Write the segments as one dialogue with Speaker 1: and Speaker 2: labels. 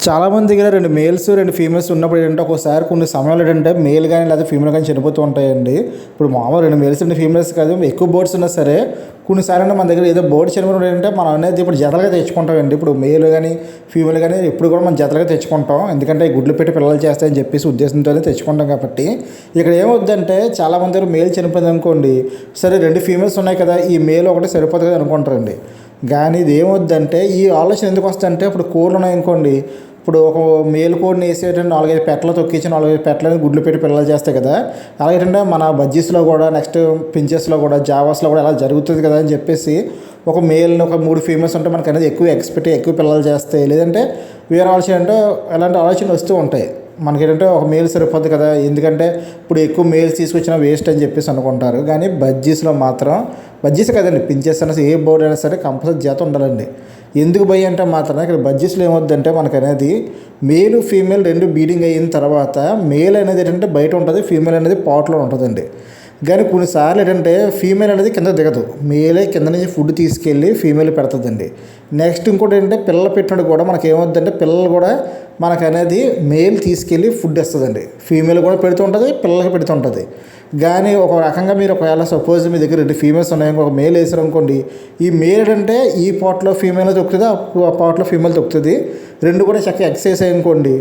Speaker 1: చాలామంది దగ్గర 2 males, 2 females ఉన్నప్పుడు ఏంటంటే ఒక్కోసారి కొన్ని సమయాల్లో ఏంటంటే మేల్ గాని లేదా ఫీమేల్ గాని చనిపోతూ ఉంటాయండి. ఇప్పుడు మామూలుగా 2 మేల్స్, 2 ఫీమేల్స్ కాదు ఎక్కువ బర్డ్స్ ఉన్నా సరే కొన్నిసార్లు మన దగ్గర ఏదో బర్డ్ చనిపోయినప్పుడు ఏంటంటే మనం అనేది ఇప్పుడు జతలుగా తెచ్చుకుంటామండి. ఇప్పుడు మేల్ గాని, ఫీమేల్ గాని ఎప్పుడు కూడా మనం జతలుగా తెచ్చుకుంటాం. ఎందుకంటే గుడ్లు పెట్టి పిల్లలు చేస్తాయని చెప్పేసి ఉద్దేశంతోనే తెచ్చుకుంటాం కాబట్టి ఇక్కడ ఏమవుద్దంటే చాలామంది దగ్గర మేల్ చనిపోయింది అనుకోండి, సరే 2 ఫీమేల్స్ ఉన్నాయి కదా ఈ మేల్ ఒకటి సరిపోతుంది కదా అనుకుంటారండి. కానీ ఇది ఏమవుద్దంటే ఈ ఆలోచన ఎందుకు వస్తుందంటే ఇప్పుడు కోళ్ళు ఉన్నాయనుకోండి, ఇప్పుడు ఒక మేలు కోడిని వేసేటంటే 4-5 పెట్టలు తొక్కించి 4-5 పెట్టలని గుడ్లు పెట్టి పిల్లలు చేస్తాయి కదా. అలాగేంటే మన బజ్జీస్లో కూడా నెక్స్ట్ పించెస్లో కూడా జావాస్లో కూడా అలా జరుగుతుంది కదా అని చెప్పేసి ఒక మేల్ని ఒక 3 ఫీమేల్స్ ఉంటే మనకు అనేది ఎక్కువ ఎక్స్పెక్ట్ ఎక్కువ పిల్లలు చేస్తాయి. లేదంటే వేరే ఆలోచన అంటే ఎలాంటి ఆలోచనలు వస్తూ ఉంటాయి. మనకేంటంటే ఒక మేల్ సరిపోద్ది కదా, ఎందుకంటే ఇప్పుడు ఎక్కువ మేల్స్ తీసుకొచ్చినా వేస్ట్ అని చెప్పేసి అనుకుంటారు. కానీ బజ్జీస్లో మాత్రం బజ్జీస్ కదండి, పించెస్ అయినా ఏ బోర్డు అయినా సరే కంపల్సరీ జత ఉండాలండి. ఎందుకు భయ అంటే మాత్రం ఇక్కడ బజ్జీస్లో ఏమవుద్దంటే మనకు అనేది మేలు ఫీమేల్ 2 బీడింగ్ అయిన తర్వాత మేల్ అనేది ఏంటంటే బయట ఉంటుంది, ఫీమేల్ అనేది పాట్లో ఉంటుందండి. కానీ కొన్నిసార్లు ఏంటంటే ఫీమేల్ అనేది కింద దిగదు, మేలే కింద నుంచి ఫుడ్ తీసుకెళ్ళి ఫీమేల్ పెడుతుందండి. నెక్స్ట్ ఇంకోటి ఏంటంటే పిల్లలు పెట్టినప్పుడు కూడా మనకి ఏమవుద్దంటే పిల్లలు కూడా మనకు అనేది మేల్ తీసుకెళ్ళి ఫుడ్ ఇస్తుందండి. ఫీమేల్ కూడా పెడుతూ ఉంటుంది, పిల్లలకి పెడుతుంటుంది. కానీ ఒక రకంగా మీరు ఒకవేళ సపోజ్ మీ దగ్గర 2 ఫీమేల్స్ ఉన్నాయి, ఒక మేల్ వేసారు అనుకోండి, ఈ మేల్ ఏంటంటే ఈ పాట్లో ఫీమేల్ తొక్కుతుంది, ఆ పాట్లో ఫీమేల్ తొక్కుతుంది, 2 కూడా చక్కగా ఎక్సర్సైజ్ అనుకోండి.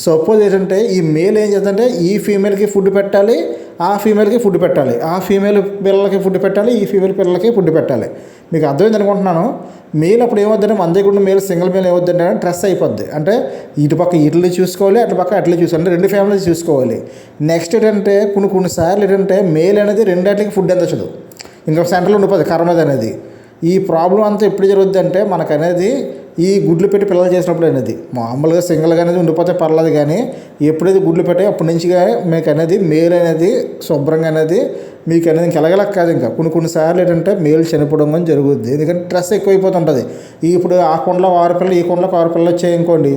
Speaker 1: సపోజ్ ఏంటంటే ఈ మేల్ ఏం చేద్దంటే ఈ ఫీమేల్కి ఫుడ్ పెట్టాలి, ఆ ఫీమేల్కి ఫుడ్ పెట్టాలి, ఆ ఫీమేల్ పిల్లలకి ఫుడ్ పెట్టాలి, ఈ ఫీమేల్ పిల్లలకి ఫుడ్ పెట్టాలి. మీకు అర్థమైంది అనుకుంటున్నాను. మేల్ అప్పుడు ఏమవుద్దంటే మన దగ్గర ఉన్న మేల్ సింగిల్ మేల్ ఏమవుద్దంటే స్ట్రెస్ అయిపోద్ది. అంటే ఇటుపక్క ఇట్లు చూసుకోవాలి, అటుపక్క అట్లా చూసుకోవాలి, అంటే 2 ఫ్యామిలీస్ చూసుకోవాలి. నెక్స్ట్ ఏంటంటే కొన్నిసార్లు ఏంటంటే మేల్ అనేది 2 ఫుడ్ అందచ్చదు, ఇంకొక సెంటర్లో ఉండిపోతుంది కర్మది అనేది. ఈ ప్రాబ్లం అంతా ఎప్పుడు జరుగుద్ది అంటే మనకు అనేది ఈ గుడ్లు పెట్టి పిల్లలు చేసినప్పుడు అనేది మామూలుగా సింగిల్గా అనేది ఉండిపోతే పర్లేదు. కానీ ఎప్పుడైతే గుడ్లు పెట్టాయో అప్పటి నుంచి మీకు అనేది మేల్ అనేది శుభ్రంగా అనేది మీకు అనేది ఇంకెలగలక కాదు. ఇంకా కొన్నిసార్లు ఏంటంటే మేల్ చనిపోవడం కానీ జరుగుద్ది, ఎందుకంటే స్ట్రెస్ ఎక్కువైపోతుంటుంది. ఇప్పుడు ఆ కొండలో 6 పిల్లలు, ఈ కొండలో 6 పిల్లలు వచ్చాయనుకోండి,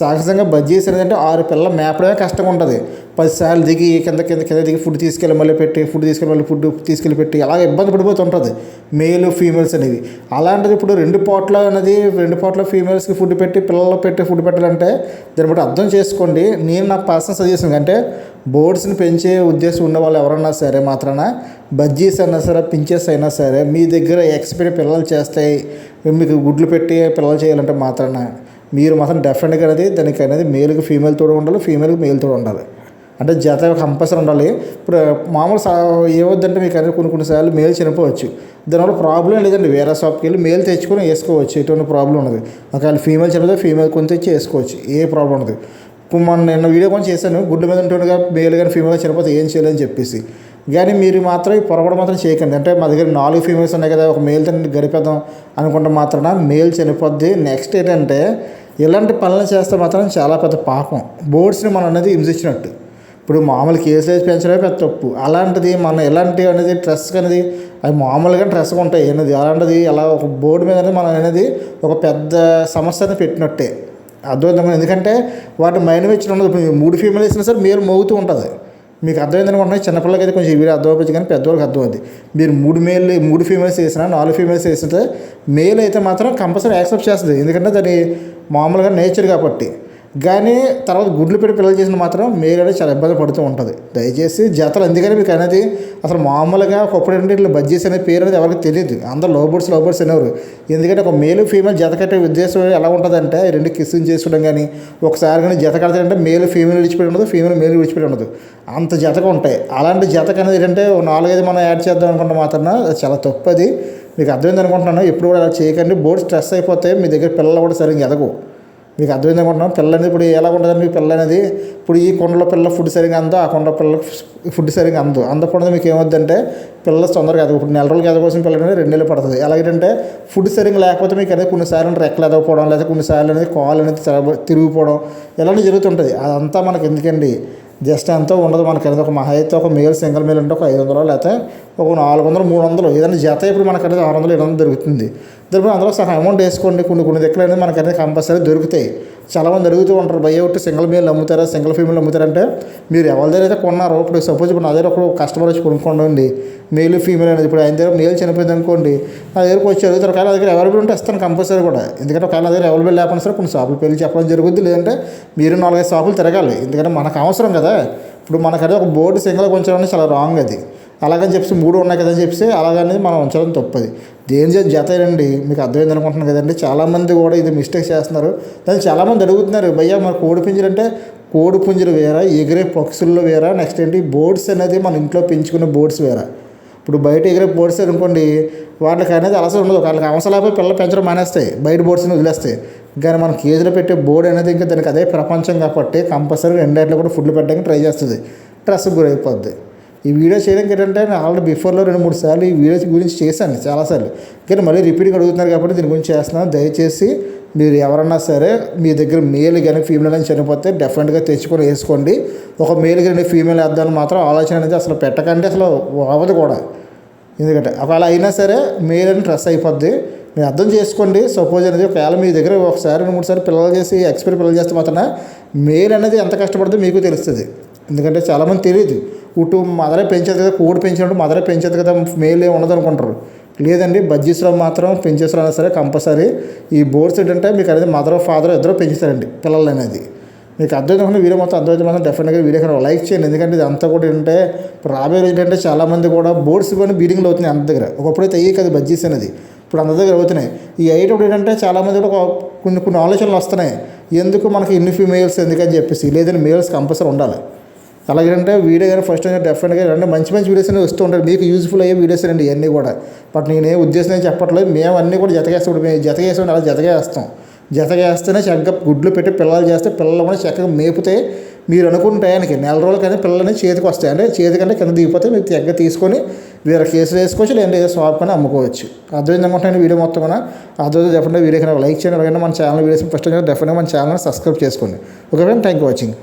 Speaker 1: సహజంగా బజ్జీస్ ఏంటంటే 6 పిల్లలు మేపడమే కష్టంగా ఉంటుంది. 10 సార్లు దిగి కింద దిగి ఫుడ్ తీసుకెళ్ళి మళ్ళీ పెట్టి, ఫుడ్ తీసుకెళ్ళి మళ్ళీ ఫుడ్ తీసుకెళ్ళి పెట్టి అలా ఇబ్బంది పడిపోతుంటుంది మేలు ఫీమేల్స్ అనేవి. అలాంటిది ఇప్పుడు 2 పాట్ల అనేది 2 పాట్ల ఫీమేల్స్కి ఫుడ్ పెట్టి పిల్లలు పెట్టి ఫుడ్ పెట్టాలంటే దాన్ని బట్టి అర్థం చేసుకోండి. నేను నా పర్సనల్ సజెషన్ అంటే బర్డ్స్ని పెంచే ఉద్దేశం ఉన్న వాళ్ళు ఎవరన్నా సరే మాత్రాన బజ్జీస్ అయినా సరే పించెస్ అయినా సరే మీ దగ్గర ఎక్స్పీరియన్స్ పిల్లలు చేస్తాయి, మీకు గుడ్లు పెట్టి పిల్లలు చేయాలంటే మాత్రాన మీరు మాత్రం డెఫినెట్గా అనేది దానికి అనేది మేలుకి ఫీమేల్ తోడు ఉండాలి, ఫీమేల్కి మేల్ తోడు ఉండాలి. అంటే జత కంపల్సరీ ఉండాలి. ఇప్పుడు మామూలు ఏమవుద్దంటే మీకు అనేది కొన్నిసార్లు మేల్ చనిపోవచ్చు, దానివల్ల ప్రాబ్లం లేదండి. వేరే షాప్కి వెళ్ళి మేల్ తెచ్చుకొని వేసుకోవచ్చు, ఎటువంటి ప్రాబ్లం ఉండదు. ఒకవేళ ఫీమేల్ చనిపోతే ఫీమేల్ కొని తెచ్చి వేసుకోవచ్చు, ఏ ప్రాబ్లం ఉండదు. నేను వీడియో కొని చేశాను, గుడ్ల మీద ఉంటుండగా మేల్ కానీ ఫీమేల్ చనిపోతే ఏం చేయాలని చెప్పేసి. కానీ మీరు మాత్రం ఈ పొరపాటు మాత్రం చేయకండి. అంటే మా దగ్గర 4 ఫీమేల్స్ ఉన్నాయి కదా, ఒక మేల్ తను గడిపేద్దాం అనుకుంటే మాత్రాన మేల్ చనిపోద్ది. నెక్స్ట్ ఏంటంటే ఇలాంటి పనులు చేస్తే మాత్రం చాలా పెద్ద పాపం, బర్డ్స్ని మనం అనేది హింసించినట్టు. ఇప్పుడు మామూలు కేసులు వేసి పెంచడమే పెద్ద తప్పు. అలాంటిది మనం ఎలాంటి అనేది స్ట్రెస్ అనేది అవి మామూలుగా స్ట్రెస్గా ఉంటాయి అనేది. అలాంటిది అలా ఒక బోర్డు మీద మనం అనేది ఒక పెద్ద సమస్యని పెట్టినట్టే అర్థమైంది. ఎందుకంటే వాటి మైండ్ వచ్చి ఉండదు. ఇప్పుడు 3 ఫీమేల్ వేసినా సరే మేలు మోగుతూ ఉంటుంది. మీకు అర్థమైంది అనుకుంటున్నాయి. చిన్నపిల్లలకి అయితే కొంచెం వీడియో అర్థమైపోతుంది, కానీ పెద్దవాళ్ళకి అర్థమవుతుంది. మీరు 3 ఫీమేల్స్ వేసినా 4 ఫీమేల్స్ వేసితే మేల్ అయితే మాత్రం కంపల్సరీ యాక్సెప్ట్ చేస్తుంది, ఎందుకంటే దాని మామూలుగా నేచర్ కాబట్టి. కానీ తర్వాత గుడ్లు పెట్టి పిల్లలు చేసిన మాత్రం మేల్ అనేది చాలా ఇబ్బంది పడుతూ ఉంటుంది. దయచేసి జతలు ఎందుకని మీకు అనేది అసలు మామూలుగా ఒకప్పుడు ఏంటంటే ఇట్లా బజ్జీస్ అనే పేరు అనేది ఎవరికి తెలియదు, అందరూ లవ్ బర్డ్స్ అనేవారు. ఎందుకంటే ఒక మేలు ఫీమేల్ జత కట్టే ఉద్దేశం ఎలా ఉంటుందంటే 2 కిస్సింగ్ చేసుకోవడం కానీ ఒకసారి కానీ జత కడతారంటే మేలు ఫీమేల్ విడిచిపెట్టి ఉండదు, ఫీమేల్ మేల్ విడిచిపెట్టి ఉండదు, అంత జతగా ఉంటాయి. అలాంటి జతకు అనేది ఏంటంటే 4-5 మనం యాడ్ చేద్దాం అనుకుంటే మాత్రం చాలా తప్పది. మీకు అర్థమైంది అనుకుంటున్నాను. ఎప్పుడు కూడా అలా చేయకండి. బోర్డు స్ట్రెస్ అయిపోతే మీ దగ్గర పిల్లలు కూడా సరిగ్గా ఎదగవు. మీకు అర్థమైంది అనుకుంటున్నాం. పిల్ల అనేది ఇప్పుడు ఎలా ఉంటుందండి, పిల్ల అనేది ఇప్పుడు ఈ కొండలో పిల్ల ఫుడ్ సరిగ్గా అందో, ఆ కొండ పిల్ల ఫుడ్ సరిగ్గా అందకుండా మీకు ఏమవుద్దంటే పిల్లలు తొందరగా ఎదగవు. ఇప్పుడు 4 రోజులకి ఎదగవలసిన పిల్ల అనేది 2 నెలలు పడుతుంది. ఎలాగంటే ఫుడ్ సరిగ్గా లేకపోతే మీకు అనేది కొన్నిసార్లు రెక్కలు ఎదగపోవడం, లేదా కొన్నిసార్లు అనేది కాలు అనేది తిరిగిపోవడం ఇలాంటివి జరుగుతుంటుంది. అదంతా మనకి ఎందుకండి, జస్ట్ ఎంతో ఉండదు మనకి అనేది. ఒక మహా అయితే ఒక మేల్ సింగిల్ మేల్ అంటే ఒక 500 లేకపోతే ఒక 400, 300 ఏదైనా జత ఇప్పుడు మనకనేది 600, 700 దొరుకుతుంది. దొరికిన అందులో సగం అమౌంట్ వేసుకోండి. కొన్ని దగ్గర అనేది మనకనేది కంపల్సరీ దొరుకుతాయి. చాలామంది అడుగుతూ ఉంటారు, భయ్య ఒకటి సింగిల్ మేల్ అమ్ముతారా, సింగిల్ ఫీమేల్ అమ్ముతారంటే మీరు ఎవరి దగ్గర అయితే కొన్నారో, ఇప్పుడు సపోజ్ ఇప్పుడు నా దగ్గర ఒక కస్టమర్ వచ్చి కొనుక్కోండి మేల్ ఫీమేల్ అనేది. ఇప్పుడు ఆయన దగ్గర మేల్ చనిపోయింది అనుకోండి, నా దగ్గరకు వచ్చి అడుగుతారు. ఒకవేళ నా దగ్గర అవైలబుల్ ఉంటే ఇస్తాను కంపల్సరీ కూడా. ఎందుకంటే ఒకవేళ నా దగ్గర అవైలబుల్ లేకుండా సరే కొన్ని షాపులు పెళ్ళి చెప్పడం జరుగుద్ది, లేదంటే మీరు 4-5 షాపులు తిరగాలి. ఎందుకంటే మనకు అవసరం కదా. ఇప్పుడు మనకదే ఒక బోర్డు సింగిల్గా ఉంచడం చాలా రాంగ్ అది. అలాగని చెప్పి 3 ఉన్నాయి కదని చెప్పి అలాగనేది మనం ఉంచడం తప్పది. దేని జతేనండి, మీకు అర్థమైంది అనుకుంటున్నాను కదండి. చాలామంది కూడా ఇది మిస్టేక్ చేస్తున్నారు. దాన్ని చాలామంది అడుగుతున్నారు, భయ్యా మరి కోడి పుంజులు అంటే కోడి పుంజులు వేరా, ఎగిరే పక్షుల్లో వేరా, నెక్స్ట్ ఏంటి బోర్డ్స్ అనేది మన ఇంట్లో పెంచుకునే బోర్డ్స్ వేరా. ఇప్పుడు బయట ఎగిరే బోర్డ్స్ అనుకోండి, వాటికి అనేది అలసట ఉండదు. వాళ్ళకి అవసరం లేకపోతే పిల్లలు పెంచడం మానేస్తాయి, బయట బోర్డ్స్ని వదిలేస్తాయి. కానీ మనం కేజీలో పెట్టే బోర్డు అనేది ఇంకా దానికి అదే ప్రపంచం కాబట్టి కంపల్సరీ రెండేట్లో కూడా ఫుడ్లు పెట్టడానికి ట్రై చేస్తుంది. స్ట్రెస్కి గురైపోద్ది. ఈ వీడియో చేయడానికి ఏంటంటే నేను ఆల్రెడీ బిఫోర్లో 2-3 సార్లు ఈ వీడియో గురించి చేశాను చాలాసార్లు. కానీ మళ్ళీ రిపీట్గా అడుగుతున్నారు కాబట్టి దీని గురించి చేస్తున్నాను. దయచేసి మీరు ఎవరన్నా సరే మీ దగ్గర మేల్ కానీ ఫీమేల్ కానీ చనిపోతే డెఫినెట్గా తెచ్చుకొని వేసుకోండి. ఒక మేల్ కానీ ఫీమేల్ వేద్దామని మాత్రం ఆలోచన అనేది అసలు పెట్టకండి, అసలు అవ్వదు కూడా. ఎందుకంటే ఒకవేళ అయినా సరే మేల్ అని స్ట్రెస్ అయిపోద్ది. మీరు అర్థం చేసుకోండి. సపోజ్ అనేది ఒకవేళ మీ దగ్గర ఒకసారి 2-3 సార్లు పిల్లలు చేసి పిల్లలు చేస్తే మాత్రం మేల్ అనేది ఎంత కష్టపడుతుందో మీకు తెలుస్తుంది. ఎందుకంటే చాలామంది తెలియదు, ఇటు మదరే పెంచేది కదా, కోడి పెంచినట్టు మదరే పెంచేది కదా, మేల్ ఏమి ఉండదు అనుకుంటారు. లేదండి, బడ్జెస్లో మాత్రం పెంచేసారు అయినా సరే కంపల్సరీ ఈ బోర్డ్స్ ఏంటంటే మీకు అనేది మదర్ ఫాదర్ ఇద్దరు పెంచుతారండి పిల్లలు అనేది. మీకు అర్థమైంది వీడియో మొత్తం అర్థమైతే మాత్రం డెఫినెట్గా వీడియో లైక్ చేయండి. ఎందుకంటే ఇది అంతా కూడా ఏంటంటే రాబోయే ఏంటంటే చాలామంది కూడా బోర్డ్స్ కానీ బీడింగ్లు అవుతున్నాయి అంత దగ్గర. ఒకప్పుడైతే అయ్యి కదా బడ్జెస్ అనేది, ఇప్పుడు అందరి దగ్గర అవుతున్నాయి. ఈ అయ్యేటప్పుడు ఏంటంటే చాలామంది కూడా కొన్ని ఆలోచనలు వస్తున్నాయి, ఎందుకు మనకి ఇన్ని ఫీమేల్స్ ఎందుకని చెప్పేసి. లేదని మేల్స్ కంపల్సరీ ఉండాలి. అలాగంటే వీడియో కానీ ఫస్ట్ డెఫినెట్గా రండి, మంచి వీడియోస్ అనేవి వస్తూ ఉంటాయి, మీకు యూజ్ఫుల్ అయ్యే వీడియోస్ అండి ఇవన్నీ కూడా. బట్ నేనే ఉద్దేశం చెప్పట్లేదు, మేము అన్నీ కూడా జతగేస్తాం అలా జతగేస్తేనే చక్కగా గుడ్లు పెట్టి పిల్లలు చేస్తే పిల్లలు కూడా చక్కగా మేపితే మీరు అనుకున్న టయానికి 4 రోజుల కానీ పిల్లలని చేతికి వస్తాయి. అంటే చేతికంటే కింద దిగిపోతే మీరు చక్కగా తీసుకొని వేరే కేసులు వేసుకోవచ్చు, లేదంటే ఏదో షాప్ కానీ అమ్ముకోవచ్చు. అర్థమైంది అనుకుంటున్నాను వీడియో మొత్తం కూడా. అర్థమైతే డెఫినెట్గా వీడియో కన్నా లైక్ చేయండి. అలాగే మన ఛానల్ వీడియోస్ ఫస్ట్ డెఫినెట్గా మన ఛానల్ సబ్స్క్రైబ్ చేసుకోండి. Okay friend, thank you watching.